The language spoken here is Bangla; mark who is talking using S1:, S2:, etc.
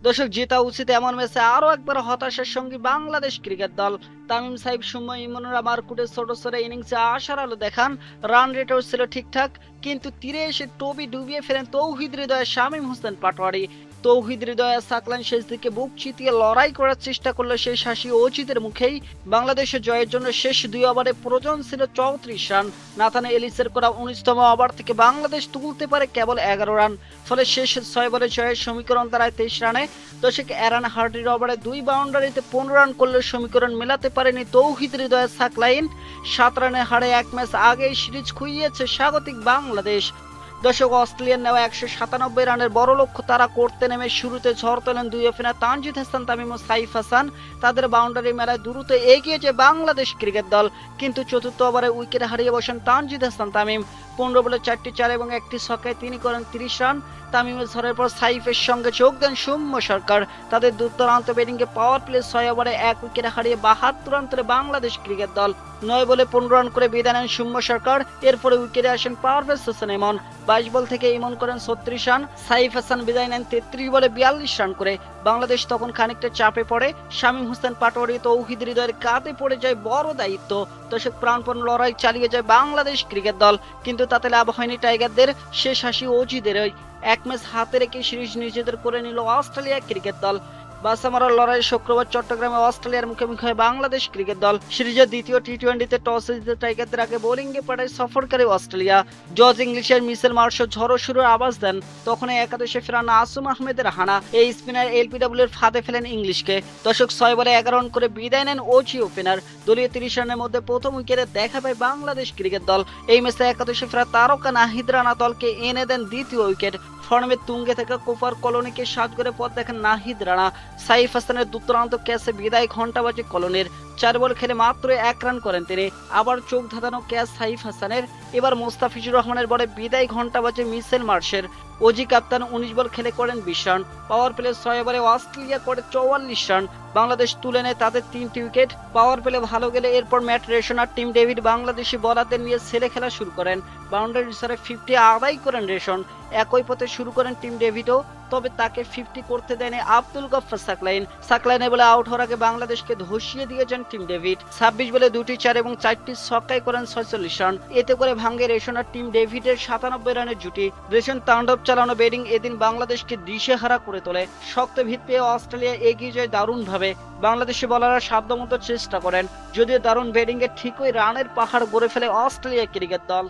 S1: দর্শক, জেতা উচিত এমন ম্যাচে আরো একবার হতাশার সঙ্গে বাংলাদেশ ক্রিকেট দল। তামিম সাইফ, সুম্মা ইমনুরা মারকুটের ছোট ছোট ইনিংসে আশার আলো দেখান। রান রেটও ছিল ঠিকঠাক, কিন্তু তীরে এসে টবি ডুবিয়ে ফেলেন তৌহিদ হৃদয়ে শামীম হোসেন পাটোয়ারি। তৌহিদ হৃদয়ে সাকলাইন শেষ দিকে বুক চিতিয়ে লড়াই করার চেষ্টা করলে সেই হাসি অজিতের মুখেই। বাংলাদেশের জয়ের জন্য শেষ 2 ওভারে প্রয়োজন ছিল 34 রান। নাথান এলিসের করা 19তম ওভার থেকে বাংলাদেশ তুলতে পারে কেবল 11 রান। ফলে শেষ 6 বলে জয়ের সমীকরণ দাঁড়ায় 23 রানে। দর্শক, এরান হার্ডির ওভারে 2 বাউন্ডারিতে 15 রান করলে সমীকরণ মেলাতে পারেনি তৌহিদ হৃদয়ের সাকলাইন। 7 রানে হারে এক ম্যাচ আগেই সিরিজ খুইয়েছে স্বাগতিক বাংলাদেশ। দর্শক, অস্ট্রেলিয়ার নেওয়া 197 রানের বড় লক্ষ্য তারা করতে নেমে শুরুতে ঝড় তোলেন দুই ওপেনার তানজিদ হাসান তামিম ও সাইফ হাসান। তাদের বাউন্ডারি মেলায় দ্রুত এগিয়ে যায় বাংলাদেশ ক্রিকেট দল, কিন্তু চতুর্থ ওভারে উইকেট হারিয়ে বসেন তানজিদ হাসান তামিম। 15 বলে 4টি 4 এবং 1টি ছক্কায় তিনি করেন 30 রান। তামিমের ঝড়ের পর সাইফের সঙ্গে যোগ দেন সৌম্য সরকার। তাদের দুর্দান্ত ব্যাটিংয়ে পাওয়ার প্লে 6 ওভারে 1 উইকেট হারিয়ে 72 রান তোলে বাংলাদেশ ক্রিকেট দল। 9 বলে 15 রান করে বিদায় নেন সৌম্য সরকার। এরপরে উইকেটে আসেন পারভেজ হোসেন ইমন। 22 বল থেকে ইমন করেন 36 রান। সাইফ হাসান বিদায় নেন 33 বলে 42 রান করে। বাংলাদেশ তখন খানিকটা চাপে পড়ে। শামীম হোসেন পাটোয়ারি তৌহিদ হৃদয়ের কাঁধে পড়ে যায় বড় দায়িত্ব। দর্শক, প্রাণপণ লড়াই চালিয়ে যায় বাংলাদেশ ক্রিকেট দল, কিন্তু তাতে লাভ হয়নি টাইগারদের। শেষ হাসি অজিদেরই। এক ম্যাচ হাতে রেখে সিরিজ নিজেদের করে নিল অস্ট্রেলিয়া ক্রিকেট দল। বাসা মারার লড়াই শুক্রবার চট্টগ্রামে অস্ট্রেলিয়ার মুখোমুখি হয় বাংলাদেশ ক্রিকেট দল। সিরিজের দ্বিতীয় টি-20তে টসে জিতে টাইগারদের আগে বোলিংয়ে পাঠায় সফরকারী অস্ট্রেলিয়া। জজ ইংলিশের মিচেল মার্শ ঝড়ো শুরুর আওয়াজ দেন। তখন একাদশে ফেরা আসুম আহমেদের হানা এই স্পিনার এলপিডব্লিউ এর ফাঁদে ফেলেন ইংলিশকে। দর্শক, 6 বলে 11 রান করে বিদায় নেন ওজি ওপেনার। দলীয় 30 রানের মধ্যে প্রথম উইকেটে দেখা পায় বাংলাদেশ ক্রিকেট দল। এই ম্যাচে একাদশে ফেরা তারকা নাহিদ রানা দলকে এনে দেন দ্বিতীয় উইকেট। ফর্মে তুঙ্গে থাকা কোপার কলোনিকে সাজ করে পথ দেখেন নাহিদ রানা। সাইফ হাসানের দুর্দান্ত ক্যাচে বিদায় ঘন্টা বাজে কলোনির। 4 বল খেলে মাত্র 1 রান করেন তিনি। আবার চোখ ধাঁধানো ক্যাচ সাইফ হাসানের। এবার মোস্তাফিজুর রহমানের বলে বিদায় ঘন্টা বাজে মিচেল মার্শের। অজি কাপ্তান 19 বল খেলে করেন 20 রান। পাওয়ার প্লে 6 ওভারে অস্ট্রেলিয়া করে 44 রান। বাংলাদেশ তুলে নেয় তাদের 3টি উইকেট। পাওয়ার প্লে ভালো গেলে এরপর ম্যাট রেশন আর টিম ডেভিড বাংলাদেশি বলারদের নিয়ে ছেলে খেলা শুরু করেন। বাউন্ডারি সারে 50 আদায় করেন রেশন। একই পথে শুরু করেন টিম ডেভিডও, তবে তাকে 50 করতে দেয়নি আব্দুল গফফার সাকলাইনে বলে আউট হওয়ার আগে বাংলাদেশকে ধসিয়ে দিয়েছেন টিম ডেভিড। 26 বলে 2টি 4 এবং 4টি ছক্কায় করেন 46 রান। এতে করে ভাঙে রেশন আর টিম ডেভিডের 97 রানের জুটি। রেশন তাণ্ডব চালানো ব্যাটিং এদিন বাংলাদেশকে দিশেহারা করে তোলে। শক্ত ভিত পেয়ে অস্ট্রেলিয়া এগিয়ে যায় দারুণভাবে। বাংলাদেশি বলাররা সাধ্যমতো চেষ্টা করেন, যদিও দারুণ ব্যাটিংয়ে ঠিকই রানের পাহাড় গড়ে ফেলে অস্ট্রেলিয়া ক্রিকেট দল।